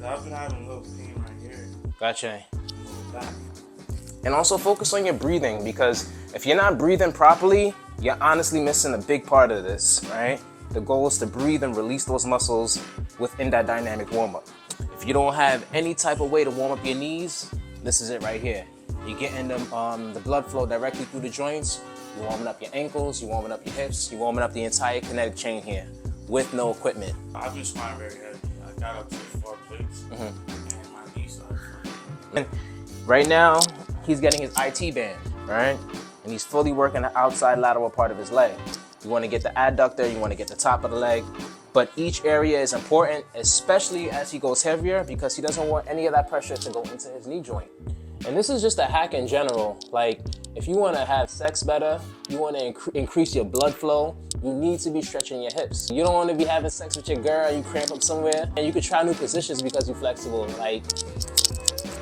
I've been having a little pain right here. Gotcha. Back. And also focus on your breathing, because if you're not breathing properly, you're honestly missing a big part of this, right? The goal is to breathe and release those muscles within that dynamic warm-up. If you don't have any type of way to warm up your knees, this is it right here. You're getting the blood flow directly through the joints. You're warming up your ankles, you're warming up your hips, you're warming up the entire kinetic chain here with no equipment. I've been squatting very heavy. I got up to 4 plates and my knees started. And right now, he's getting his IT band, right? And he's fully working the outside lateral part of his leg. You want to get the adductor, you want to get the top of the leg, but each area is important, especially as he goes heavier, because he doesn't want any of that pressure to go into his knee joint. And this is just a hack in general. Like, if you want to have sex better, you want to increase your blood flow, you need to be stretching your hips. You don't want to be having sex with your girl and you cramp up somewhere, and you can try new positions because you're flexible. Like,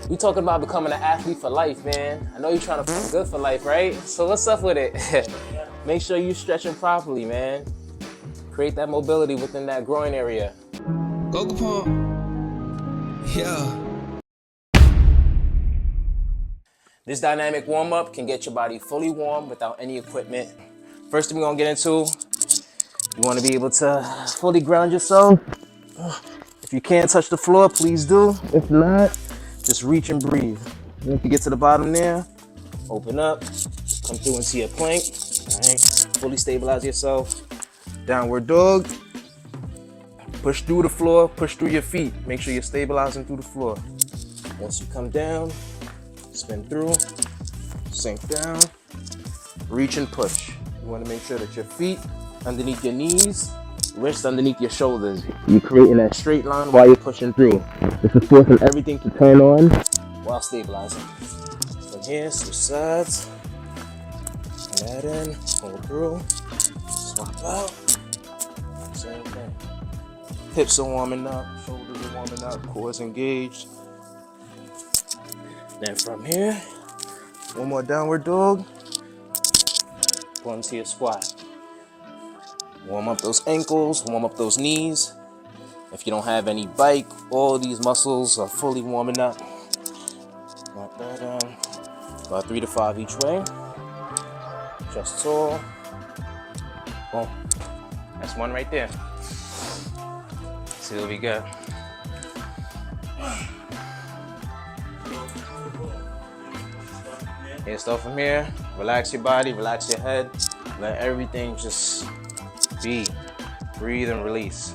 we talking about becoming an athlete for life, man. I know you're trying to feel good for life, right? So what's up with it? Make sure you're stretching properly, man. Create that mobility within that groin area. Go Capone. Yeah. This dynamic warm-up can get your body fully warm without any equipment. First thing we're gonna get into, you wanna be able to fully ground yourself. If you can't touch the floor, please do. If not, just reach and breathe. Once you get to the bottom there, open up, come through into your plank. All right, fully stabilize yourself. Downward dog. Push through the floor, push through your feet. Make sure you're stabilizing through the floor. Once you come down, spin through, sink down, reach and push. You want to make sure that your feet underneath your knees, wrists underneath your shoulders. You're creating that straight line while you're pushing through. This is forcing everything to turn on while stabilizing. From here, switch sides. That in, hold through, swap out. Same thing. Hips are warming up, shoulders are warming up, core engaged. Then from here, one more downward dog. Go into your squat. Warm up those ankles, warm up those knees. If you don't have any bike, all these muscles are fully warming up. Knock that down. About 3 to 5 each way. Just tall. Boom. That's one right there. Let's see what we got. Yeah, start from here. Relax your body, relax your head. Let everything just be. Breathe and release.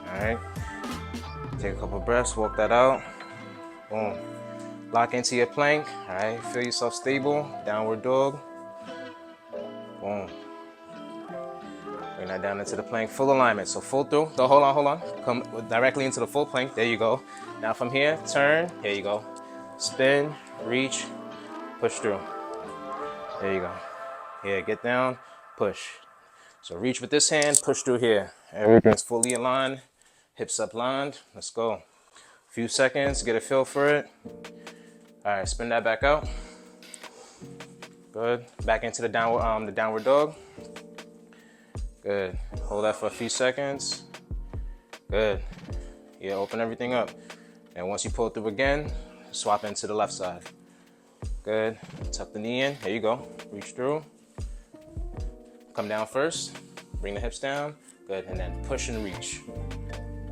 Alright. Take a couple breaths, walk that out. Boom. Lock into your plank. Alright. Feel yourself stable. Downward dog. Boom. Bring that down into the plank. Full alignment. So full through. So hold on. Come directly into the full plank. There you go. Now from here, turn. Here you go. Spin, reach, push through. There you go. Here, get down, push. So reach with this hand, push through here. Everything's fully aligned. Hips up lined. Let's go. A few seconds, get a feel for it. All right, spin that back out. Good. Back into the downward dog. Good. Hold that for a few seconds. Good. Yeah, open everything up. And once you pull through again, swap into the left side. Good. Tuck the knee in. There you go. Reach through. Come down first. Bring the hips down. Good. And then push and reach.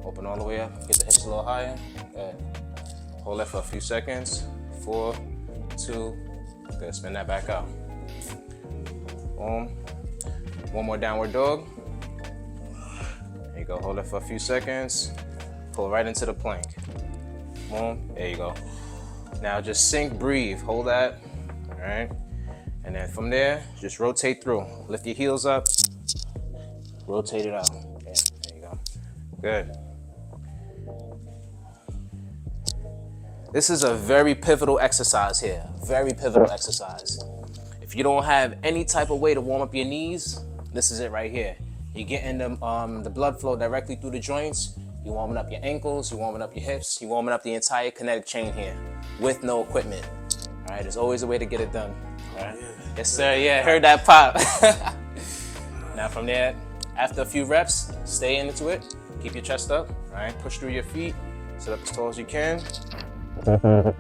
Open all the way up. Get the hips a little higher. Good. Hold that for a few seconds. 4, 2. Good. Spin that back out. Boom. One more downward dog. There you go. Hold it for a few seconds. Pull right into the plank. Boom. There you go. Now just sink, breathe. Hold that. All right. And then from there, just rotate through. Lift your heels up. Rotate it out. Yeah, there you go. Good. This is a very pivotal exercise here. Very pivotal exercise. If you don't have any type of way to warm up your knees, this is it right here. You're getting the blood flow directly through the joints. You're warming up your ankles, you're warming up your hips, you're warming up the entire kinetic chain here with no equipment. All right, there's always a way to get it done. All right. Yes, sir. Yeah, heard that pop. Now from there, after a few reps, stay into it. Keep your chest up. All right, push through your feet. Sit up as tall as you can. And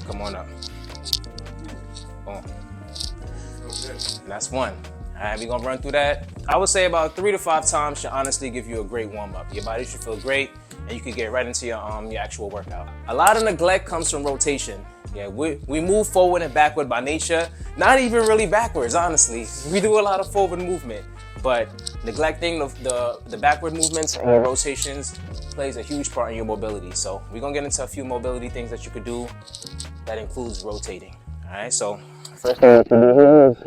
come on up. Boom. And that's one. All right, we're gonna run through that. I would say about 3 to 5 times should honestly give you a great warm up. Your body should feel great, and you can get right into your actual workout. A lot of neglect comes from rotation. Yeah, we move forward and backward by nature. Not even really backwards, honestly. We do a lot of forward movement, but neglecting the backward movements and rotations plays a huge part in your mobility. So we're gonna get into a few mobility things that you could do that includes rotating. All right, so first thing you can do here is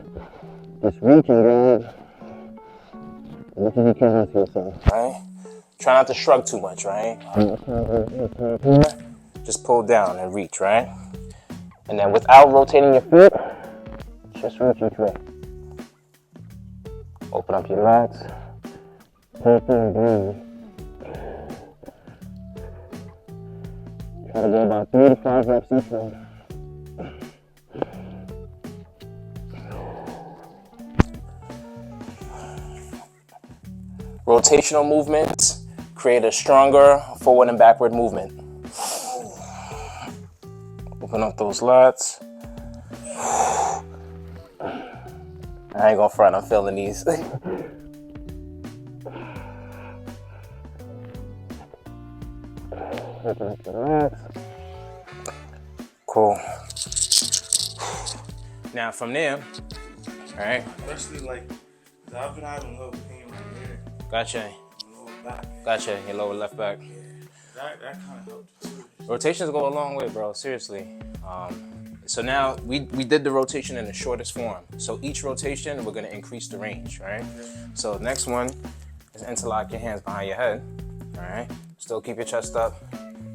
just reach and grab as much as you can onto yourself. All right, try not to shrug too much, right? Just pull down and reach, right? And then without rotating your foot, just reach each way. Open up your lats, take and breathe. Try to go about 3 to 5 reps each way. Rotational movements create a stronger forward and backward movement. Open up those lats. I ain't gonna front, I'm feeling these. Open up the lats. Cool. Now from there, all right. Especially like, I've been having a little pain right here. Gotcha. Lower back. Gotcha, your lower left back. Yeah, that kind of helped too. Rotations go a long way, bro, seriously. So now we did the rotation in the shortest form. So each rotation, we're gonna increase the range, right? So next one is interlock your hands behind your head, all right? Still keep your chest up.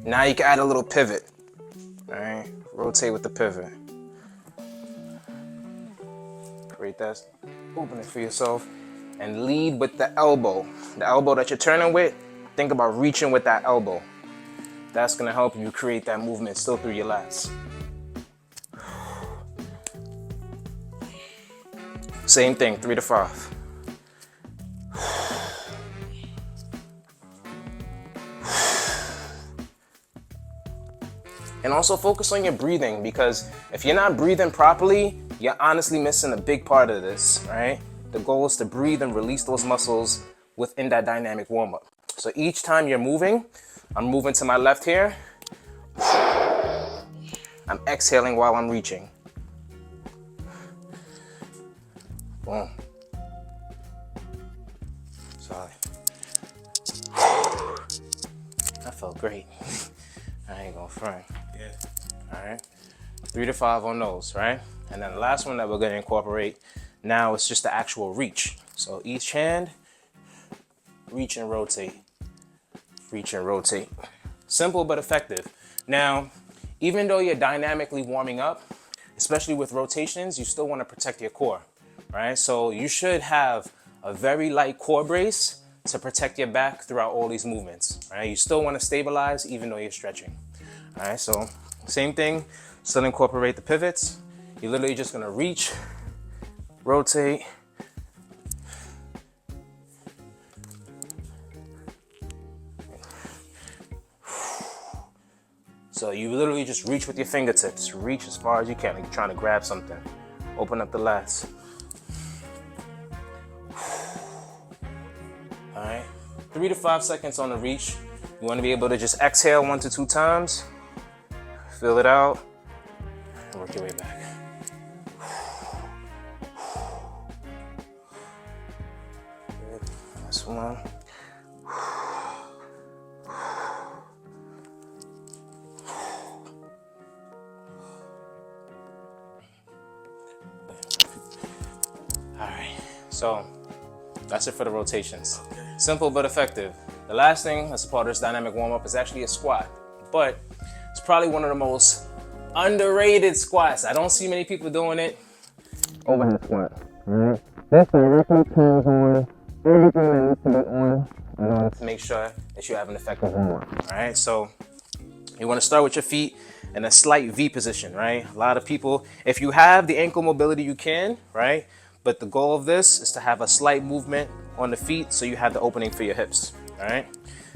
Now you can add a little pivot, all right? Rotate with the pivot. Create that, open it for yourself. And lead with the elbow. The elbow that you're turning with, think about reaching with that elbow. That's gonna help you create that movement still through your lats. Same thing, 3 to 5. And also focus on your breathing, because if you're not breathing properly, you're honestly missing a big part of this, right? The goal is to breathe and release those muscles within that dynamic warm-up. So each time you're moving, I'm moving to my left here. I'm exhaling while I'm reaching. Boom. Sorry. That felt great. I ain't gonna front. Yeah. All right. 3 to 5 on those, right? And then the last one that we're gonna incorporate now is just the actual reach. So each hand, reach and rotate. Reach and rotate. Simple but effective. Now, even though you're dynamically warming up, especially with rotations, you still want to protect your core, right? So you should have a very light core brace to protect your back throughout all these movements, right? You still want to stabilize even though you're stretching. All right, so same thing, still incorporate the pivots. You're literally just gonna reach, rotate, so you literally just reach with your fingertips. Reach as far as you can, like you're trying to grab something. Open up the lats. All right, 3 to 5 seconds on the reach. You want to be able to just exhale 1 to 2 times, fill it out, and work your way back. Good. Last one. All right, so that's it for the rotations. Simple but effective. The last thing that's a part of this dynamic warm-up is actually a squat, but it's probably one of the most underrated squats. I don't see many people doing it. Overhead squat. Alright. This is working turns on everything that needs to be on in order to make sure that you have an effective warm-up. Alright, so you want to start with your feet in a slight V position, right? A lot of people, if you have the ankle mobility, you can, right? But the goal of this is to have a slight movement on the feet so you have the opening for your hips. all right?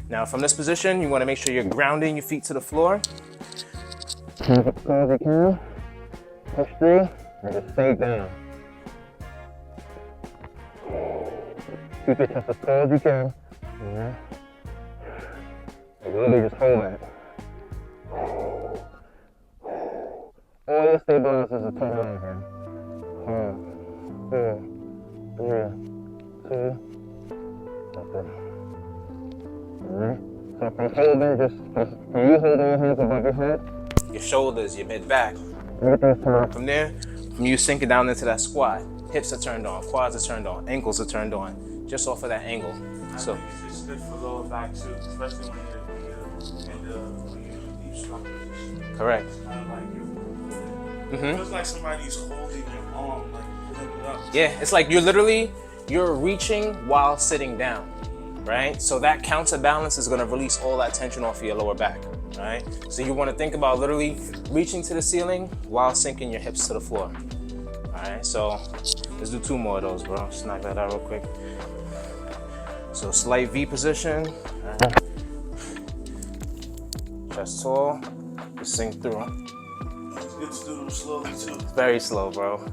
Now from this position, you wanna make sure you're grounding your feet to the floor. Keep it close as you can, push through, and just stay down. Keep your chest as tall as you can. Yeah. And really just hold that. All your stabilizers are turned on here. 5, 4, 3, 2, that's it. Alright? So from holding, just from you holding your hands above your head, your shoulders, your mid back, everything's turned on. From there, from you sinking down into that squat, hips are turned on, quads are turned on, ankles are turned on, just off of that angle. I think it's good for lower back too, especially when you're in the deep squat position. Correct. Kind of like it feels like somebody's holding your arm, like pulling it up. Yeah, it's like you're reaching while sitting down, right? So that counterbalance is gonna release all that tension off of your lower back, right? So you wanna think about literally reaching to the ceiling while sinking your hips to the floor. All right, so let's do 2 more of those, bro. Just knock that out real quick. So slight V position. All right. Chest tall, just sink through. It's good to do them slowly too. Very slow, bro.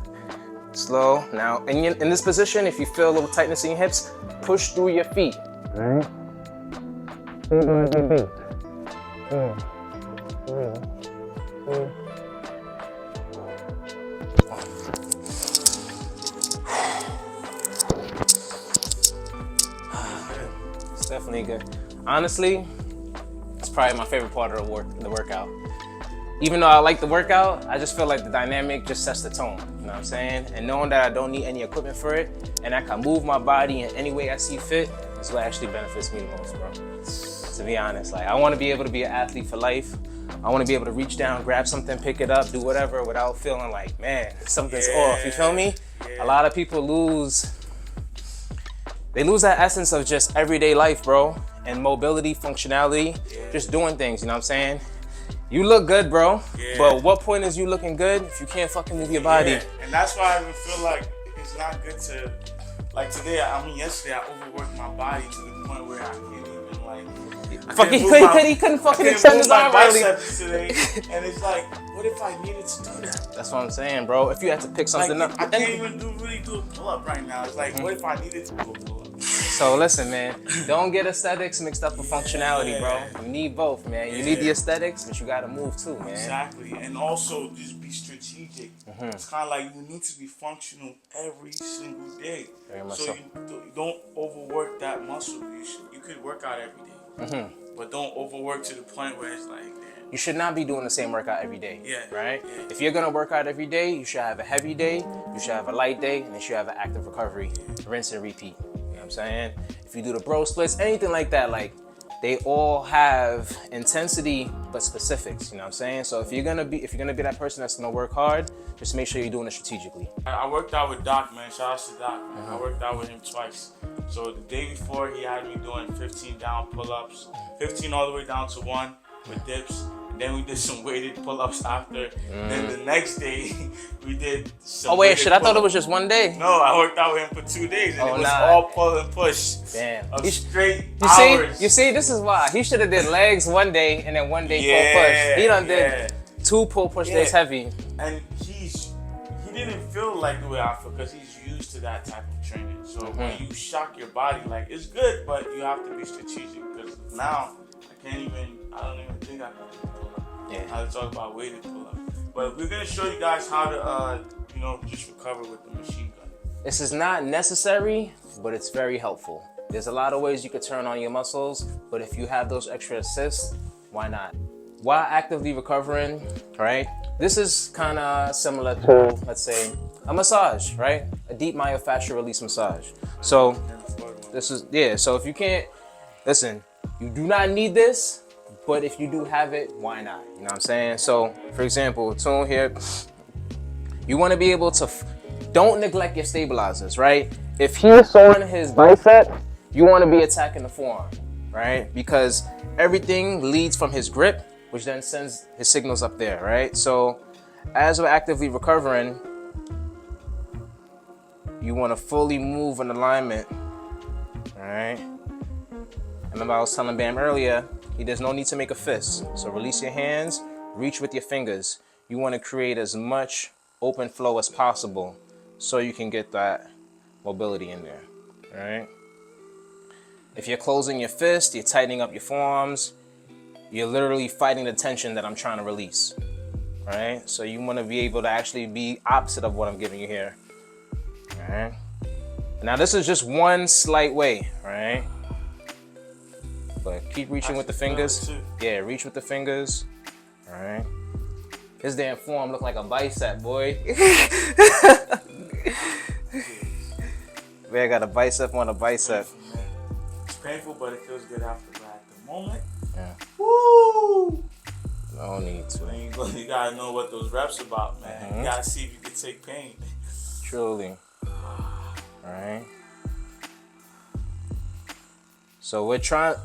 Slow. Now, in this position, if you feel a little tightness in your hips, push through your feet. All right. Stabilize your feet. 4, 3, 2. It's definitely good. Honestly, it's probably my favorite part of the workout. Even though I like the workout, I just feel like the dynamic just sets the tone, you know what I'm saying? And knowing that I don't need any equipment for it, and I can move my body in any way I see fit, is what actually benefits me the most, bro. To be honest, like I wanna be able to be an athlete for life. I wanna be able to reach down, grab something, pick it up, do whatever without feeling like, man, something's off, you feel me? A lot of people lose that essence of just everyday life, bro, and mobility, functionality, just doing things, you know what I'm saying? You look good, bro, but what point is you looking good if you can't fucking move your body? Yeah. And that's why I even feel like it's not good to, like today, yesterday I overworked my body to the point where I can't even like, he couldn't fucking extend his arm early. Today, and it's like, what if I needed to do that? That's what I'm saying, bro. If you had to pick something like, up. I can't even really do a pull-up right now. It's like, what if I needed to do a pull-up? So listen, man, don't get aesthetics mixed up with functionality, bro. You need both, man. You need the aesthetics, but you gotta move too, man. Exactly, and also just be strategic. It's kind of like you need to be functional every single day. Very much so you don't overwork that muscle. You could work out every day, but don't overwork to the point where it's like, damn. You should not be doing the same workout every day, right? Yeah. If you're gonna work out every day, you should have a heavy day, you should have a light day, and you should have an active recovery. Rinse and repeat. You know what I'm saying? If you do the bro splits, anything like that, like they all have intensity but specifics, you know what I'm saying? So if you're gonna be that person that's gonna work hard, just make sure you're doing it strategically. I worked out with Doc, man. Shout out to Doc. I worked out with him twice. So the day before, he had me doing 15 down pull-ups, 15 all the way down to 1 with dips. Then we did some weighted pull-ups after. Then the next day, we did some Oh wait, shit, I thought it was just one day. No, I worked out with him for 2 days, and it was all pull and push. Damn. Straight you hours. You see, this is why. He should have did legs one day, and then one day pull push. He done did 2 pull push days heavy. And he didn't feel like the way I feel, because he's used to that type of training. So when you shock your body, like, it's good, but you have to be strategic, because now, I don't even think I can pull up. How to talk about weighted pull up. But we're gonna show you guys how to, just recover with the machine gun. This is not necessary, but it's very helpful. There's a lot of ways you could turn on your muscles, but if you have those extra assists, why not? While actively recovering, right? This is kind of similar to, let's say, a massage, right? A deep myofascial release massage. So this is, so if you can't, listen, you do not need this, but if you do have it, why not? You know what I'm saying? So, for example, Tune here, you want to be able to, don't neglect your stabilizers, right? If he's on his bicep, you want to be attacking the forearm, right? Because everything leads from his grip, which then sends his signals up there, right? So, as we're actively recovering, you want to fully move in alignment, all right? Remember I was telling Bam earlier, there's no need to make a fist. So release your hands, reach with your fingers. You want to create as much open flow as possible so you can get that mobility in there, all right? If you're closing your fist, you're tightening up your forearms, you're literally fighting the tension that I'm trying to release, all right? So you want to be able to actually be opposite of what I'm giving you here, all right? Now this is just one slight way, all right? But keep reaching with the fingers. Yeah, reach with the fingers, all right? His damn forearm look like a bicep, boy. Man, got a bicep on a bicep. It's painful, but it feels good after that. At the moment, Yeah. woo! No need to. And you gotta know what those reps about, man. You gotta see if you can take pain. Truly. Alright. So we're trying,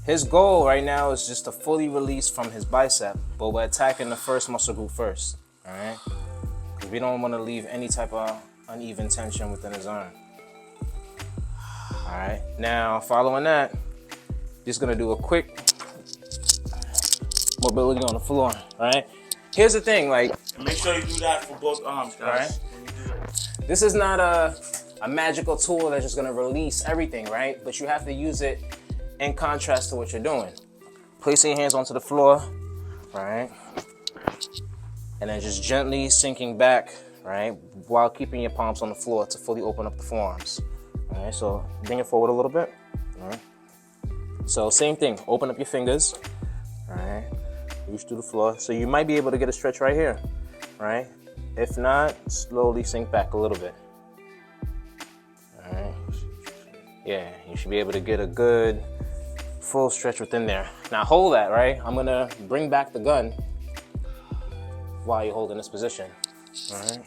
his goal right now is just to fully release from his bicep, but we're attacking the first muscle group first. Alright? Because we don't want to leave any type of uneven tension within his arm. Alright, now following that, just gonna do a quick mobility on the floor. Alright? Here's the thing, like, And make sure you do that for both arms, guys. Right. When you do that. this is not a magical tool that's just gonna release everything, right? But you have to use it in contrast to what you're doing. Placing your hands onto the floor, right? And then just gently sinking back, right? While keeping your palms on the floor to fully open up the forearms. All right, so bring it forward a little bit. All right. So same thing, open up your fingers, all right? Reach through the floor. So you might be able to get a stretch right here, right? If not, slowly sink back a little bit. All right. Yeah, you should be able to get a good full stretch within there. Now hold that, right? I'm gonna bring back the gun while you're holding this position, all right?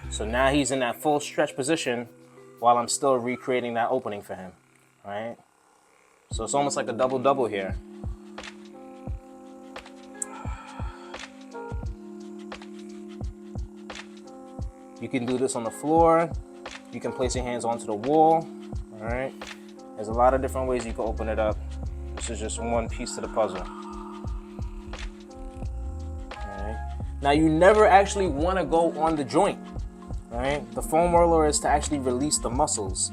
So now he's in that full stretch position while I'm still recreating that opening for him, right? So it's almost like a double-double here. You can do this on the floor. You can place your hands onto the wall, all right? There's a lot of different ways you can open it up. This is just one piece to the puzzle. All right. Now you never actually want to go on the joint. Right? The foam roller is to actually release the muscles,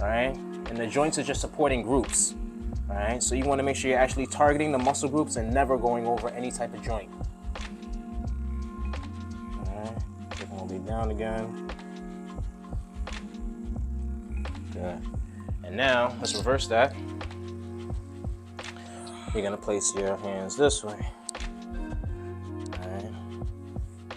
all right? And the joints are just supporting groups, all right? So you want to make sure you're actually targeting the muscle groups and never going over any type of joint. All right, take a little bit down again. Good. And now, let's reverse that. You're gonna place your hands this way, all right?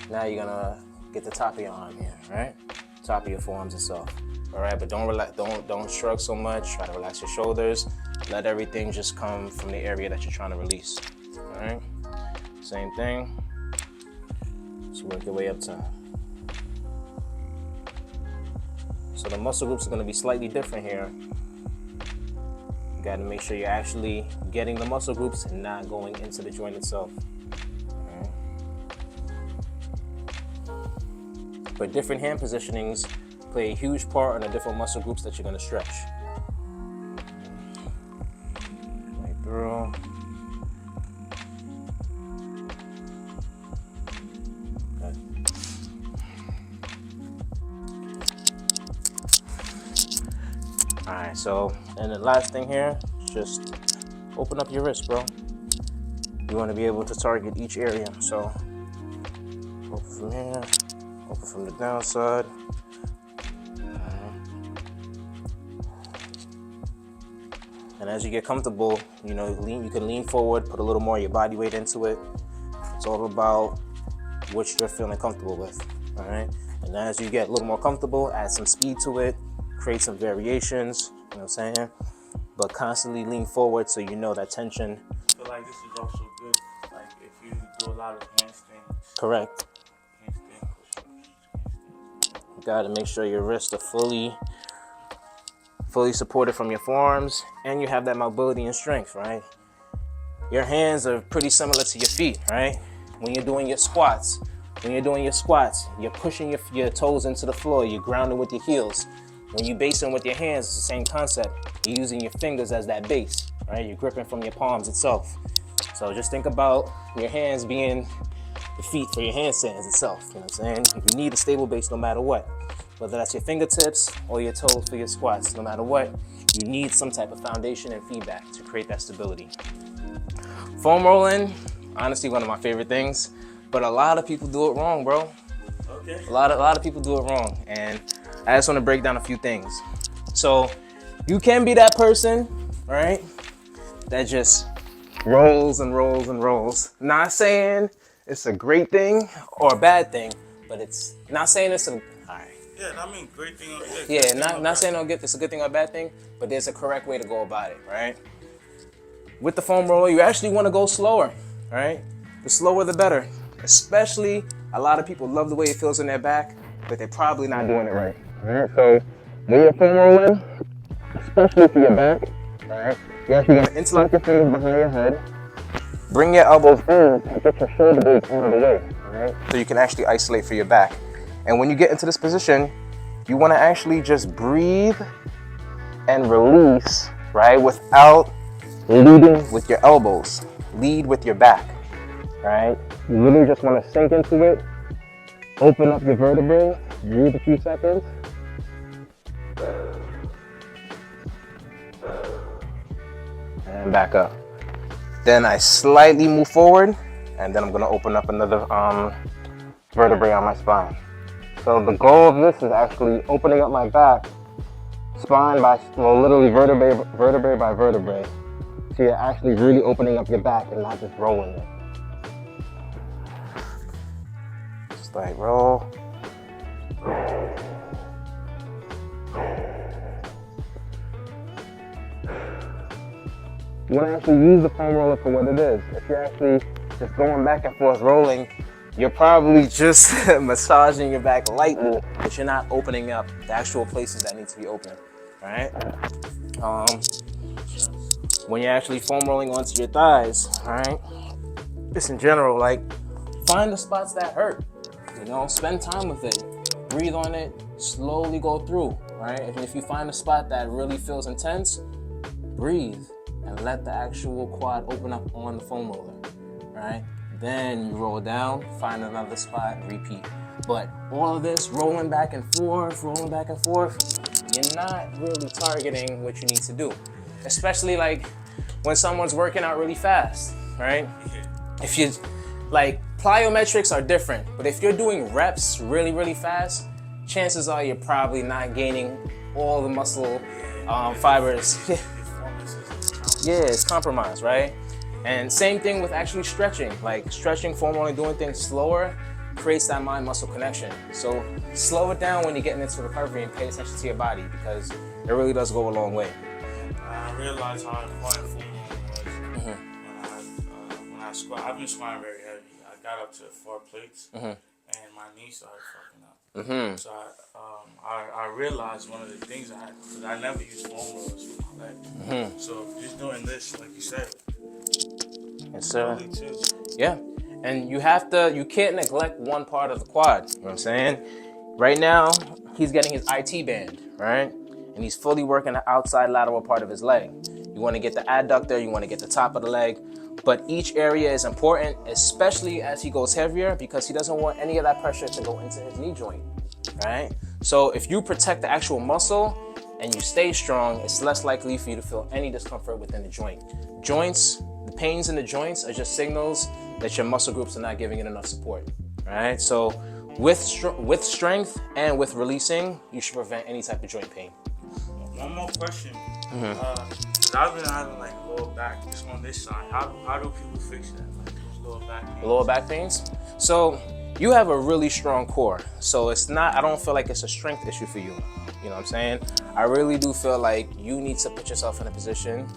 Now you're gonna get the top of your arm here, right? Top of your forearms itself. All right, but don't relax, don't shrug so much. Try to relax your shoulders. Let everything just come from the area that you're trying to release. All right, same thing. Just work your way up to. So the muscle groups are going to be slightly different here. You got to make sure you're actually getting the muscle groups and not going into the joint itself. But different hand positionings play a huge part on the different muscle groups that you're going to stretch. Right through. Okay. All right, so, and the last thing here, just open up your wrist, bro. You want to be able to target each area. So, open from here. Open from the downside. And as you get comfortable, you know, you can lean forward, put a little more of your body weight into it. It's all about what you're feeling comfortable with, all right? And as you get a little more comfortable, add some speed to it, create some variations, you know what I'm saying? But constantly lean forward so you know that tension. I feel like this is also good, like if you do a lot of handstands. Correct. Got to make sure your wrists are fully supported from your forearms, and you have that mobility and strength, right? Your hands are pretty similar to your feet, right? When you're doing your squats, When you're doing your squats, you're pushing your toes into the floor, you're grounding with your heels. When you're basing with your hands, it's the same concept. You're using your fingers as that base, right? You're gripping from your palms itself. So just think about your hands being the feet for your handstands itself, you know what I'm saying? You need a stable base no matter what. Whether that's your fingertips or your toes for your squats, no matter what, you need some type of foundation and feedback to create that stability. Foam rolling, honestly, one of my favorite things, but a lot of people do it wrong, bro. Okay. A lot of people do it wrong, and I just want to break down a few things. So you can be that person, right, that just rolls and rolls and rolls. Not saying it's a great thing or a bad thing, but it's not saying it's a, all right. Yeah, I mean, great thing. Yeah, not saying it's a good thing or a bad thing, but there's a correct way to go about it, right? With the foam roller, you actually want to go slower, right? The slower the better. Especially, a lot of people love the way it feels in their back, but they're probably not doing it right. Alright, so when you're foam rolling, especially for your back, alright, you actually want to interlock your fingers behind your head, bring your elbows in and get your shoulder blades out of the way, alright? So you can actually isolate for your back. And when you get into this position, you want to actually just breathe and release, right? Without leading with your elbows. Lead with your back, right? You literally just want to sink into it, open up your vertebrae, breathe a few seconds. And back up. Then I slightly move forward, and then I'm going to open up another vertebrae on my spine. So the goal of this is actually opening up my back, spine by, well, literally vertebrae by vertebrae. So you're actually really opening up your back and not just rolling it. Just like roll. You want to actually use the foam roller for what it is. If you're actually just going back and forth rolling, you're probably just massaging your back lightly, but you're not opening up the actual places that need to be open, right? When you're actually foam rolling onto your thighs, all right? Just in general, like, find the spots that hurt, you know? Spend time with it. Breathe on it, slowly go through, right? And if you find a spot that really feels intense, breathe and let the actual quad open up on the foam roller, right? Then you roll down, find another spot, repeat. But all of this, rolling back and forth, you're not really targeting what you need to do. Especially like when someone's working out really fast, right? If you, like, plyometrics are different, but if you're doing reps really, really fast, chances are you're probably not gaining all the muscle fibers. Yeah, it's compromised, right? And same thing with actually stretching. Like stretching, foam rolling, doing things slower creates that mind-muscle connection. So slow it down when you're getting into recovery and pay attention to your body, because it really does go a long way. I realized how important foam rolling was when I squat. I've been squatting very heavy. I got up to 4 plates and my knee started fucking up. So I realized one of the things because I never used foam rollers for my leg. So just doing this, like you said, Yes, sir. really too. Yeah, and you can't neglect one part of the quad, you know what I'm saying? Right now, he's getting his IT band, right? And he's fully working the outside lateral part of his leg. You wanna get the adductor, you wanna get the top of the leg, but each area is important, especially as he goes heavier, because he doesn't want any of that pressure to go into his knee joint, right? So if you protect the actual muscle and you stay strong, it's less likely for you to feel any discomfort within the joint. Joints, the pains in the joints are just signals that your muscle groups are not giving it enough support, right? So with strength and with releasing, you should prevent any type of joint pain. One more question. I've been having like lower back, just on this side. How do people fix that? Like those lower back pains? Lower back pains? So you have a really strong core. So I don't feel like it's a strength issue for you. You know what I'm saying? I really do feel like you need to put yourself in a position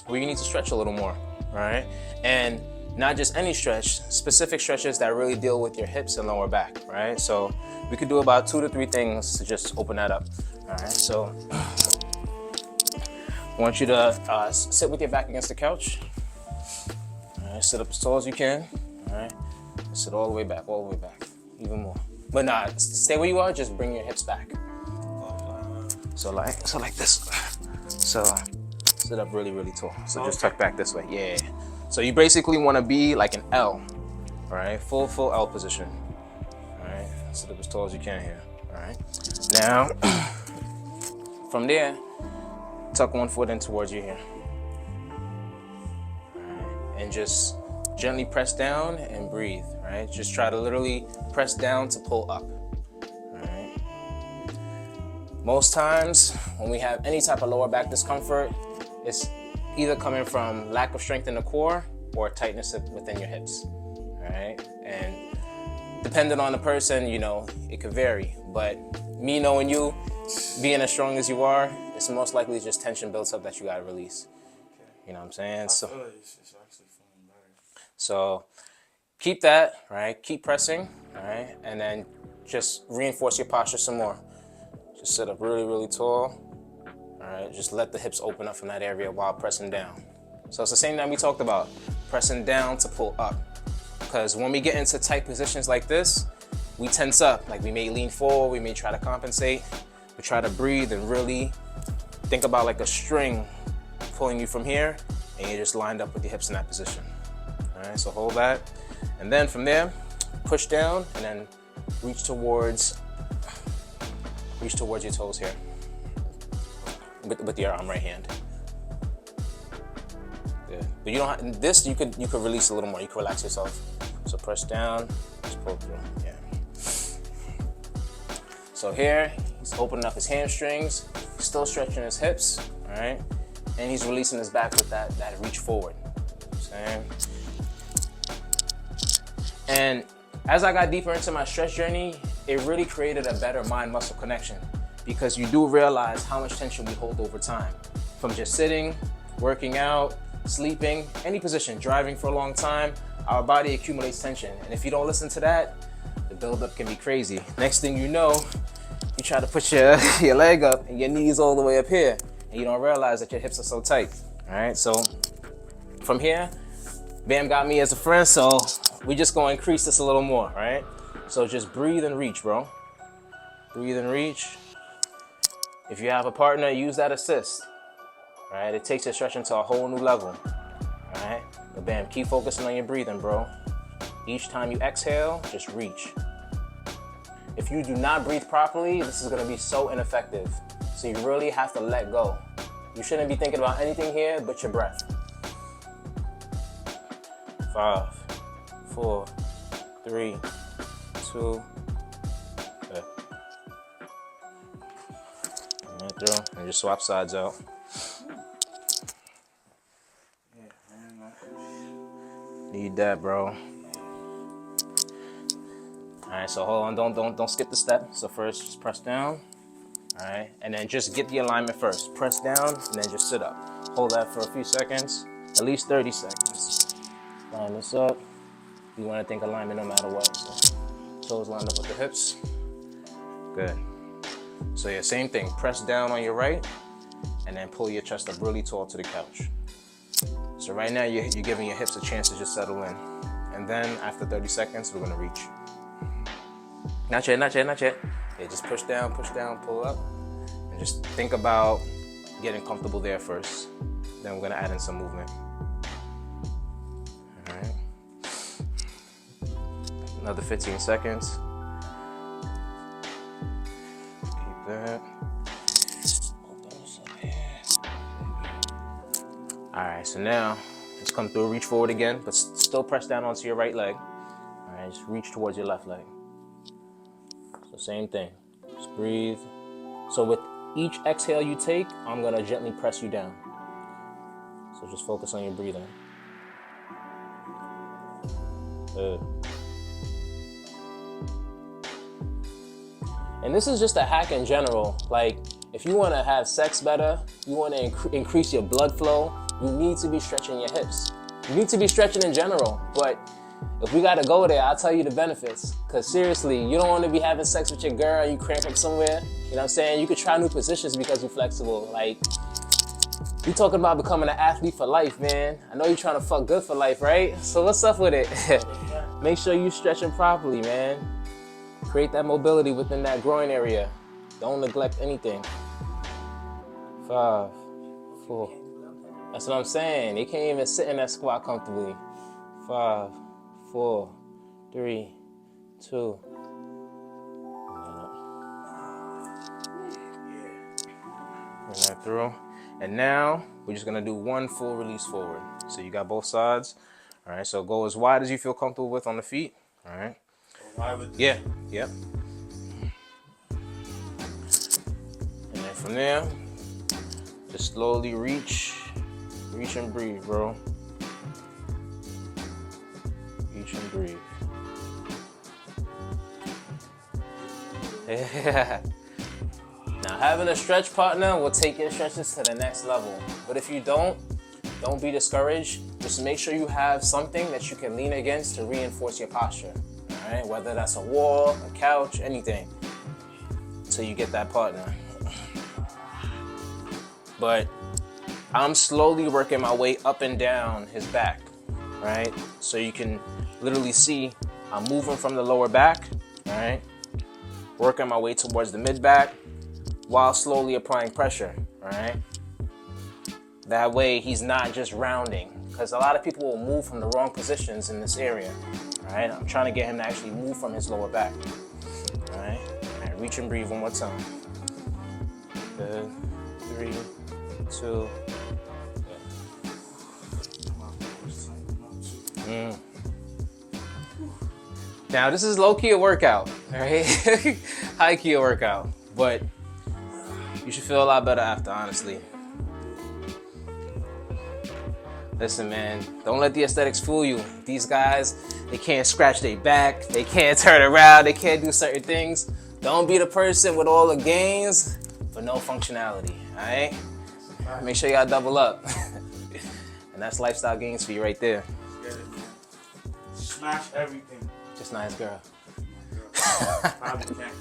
where you need to stretch a little more, right? And not just any stretch, specific stretches that really deal with your hips and lower back, right? So we could do about 2 to 3 things to just open that up, all right? So I want you to sit with your back against the couch. All right, sit up as tall as you can, all right? Just sit all the way back, even more. But nah, stay where you are, just bring your hips back. So like this. So sit up really, really tall. So just tuck back this way, yeah. So you basically wanna be like an L, all right? Full L position, all right? Sit up as tall as you can here, all right? Now, from there, tuck one foot in towards you here. All right. And just gently press down and breathe, right? Just try to literally press down to pull up, all right? Most times, when we have any type of lower back discomfort, it's either coming from lack of strength in the core or tightness within your hips, all right? And depending on the person, you know, it could vary, but me knowing you, being as strong as you are, it's most likely just tension builds up that you gotta release. You know what I'm saying? I feel like it's actually feeling better. So keep that, right? Keep pressing, all right? And then just reinforce your posture some more. Just sit up really, really tall. All right, just let the hips open up from that area while pressing down. So it's the same that we talked about, pressing down to pull up. Because when we get into tight positions like this, we tense up. Like we may lean forward, we may try to compensate. We try to breathe and really think about like a string pulling you from here, and you're just lined up with your hips in that position. All right, so hold that. And then from there, push down and then reach towards your toes here. With your right hand. Good. But you don't have this. You could release a little more. You can relax yourself. So press down, just pull through. Yeah. So here he's opening up his hamstrings, still stretching his hips. All right, and he's releasing his back with that reach forward. Same. And as I got deeper into my stretch journey, it really created a better mind-muscle connection. Because you do realize how much tension we hold over time. From just sitting, working out, sleeping, any position, driving for a long time, our body accumulates tension. And if you don't listen to that, the buildup can be crazy. Next thing you know, you try to put your leg up and your knees all the way up here, and you don't realize that your hips are so tight. All right, so from here, Bam got me as a friend, so we just gonna increase this a little more, right? So just breathe and reach, bro. Breathe and reach. If you have a partner, use that assist, right? It takes your stretching to a whole new level, all right? But Bam, keep focusing on your breathing, bro. Each time you exhale, just reach. If you do not breathe properly, this is gonna be so ineffective. So you really have to let go. You shouldn't be thinking about anything here but your breath. 5, 4, 3, 2, good. Through and just swap sides out. Yeah, man. Need that, bro. All right, so hold on, don't skip the step. So first, just press down. All right, and then just get the alignment first. Press down and then just sit up. Hold that for a few seconds, at least 30 seconds. Line this up. You want to think alignment no matter what. So toes lined up with the hips. Good. So yeah, same thing. Press down on your right and then pull your chest up really tall to the couch. So right now you're giving your hips a chance to just settle in. And then after 30 seconds, we're gonna reach. Not yet, not yet, not yet. Yeah, just push down, pull up. And just think about getting comfortable there first. Then we're gonna add in some movement. All right. Another 15 seconds. That. All right, so now just come through, reach forward again, but still press down onto your right leg. All right, just reach towards your left leg. So same thing, just breathe. So with each exhale you take, I'm gonna gently press you down. So just focus on your breathing. Good. And this is just a hack in general. Like, if you want to have sex better, you want to increase your blood flow, you need to be stretching your hips. You need to be stretching in general. But if we got to go there, I'll tell you the benefits. Because seriously, you don't want to be having sex with your girl and you cramp up somewhere. You know what I'm saying? You could try new positions because you're flexible. Like, you talking about becoming an athlete for life, man. I know you're trying to fuck good for life, right? So what's up with it? Make sure you stretching properly, man. Create that mobility within that groin area. Don't neglect anything. 5, 4. That's what I'm saying. They can't even sit in that squat comfortably. 5, 4, 3, 2. Bring that through. And now we're just gonna do one full release forward. So you got both sides. All right, so go as wide as you feel comfortable with on the feet. All right. Yeah, yep. And then from there, just slowly reach and breathe, bro. Reach and breathe. Yeah. Now, having a stretch partner will take your stretches to the next level. But if you don't be discouraged. Just make sure you have something that you can lean against to reinforce your posture. All right, whether that's a wall, a couch, anything, till you get that partner. But I'm slowly working my way up and down his back, right? So you can literally see I'm moving from the lower back, all right? Working my way towards the mid back while slowly applying pressure, all right? That way he's not just rounding, because a lot of people will move from the wrong positions in this area, all right? I'm trying to get him to actually move from his lower back, all right? All right, reach and breathe one more time. Good, 3, 2, Now this is low-key a workout, all right? High-key a workout, but you should feel a lot better after, honestly. Listen, man, don't let the aesthetics fool you. These guys, they can't scratch their back, they can't turn around, they can't do certain things. Don't be the person with all the gains but no functionality, all right? Make sure y'all double up. And that's lifestyle gains for you right there. Get it, man. Smash everything. Just nice, girl. Probably can't.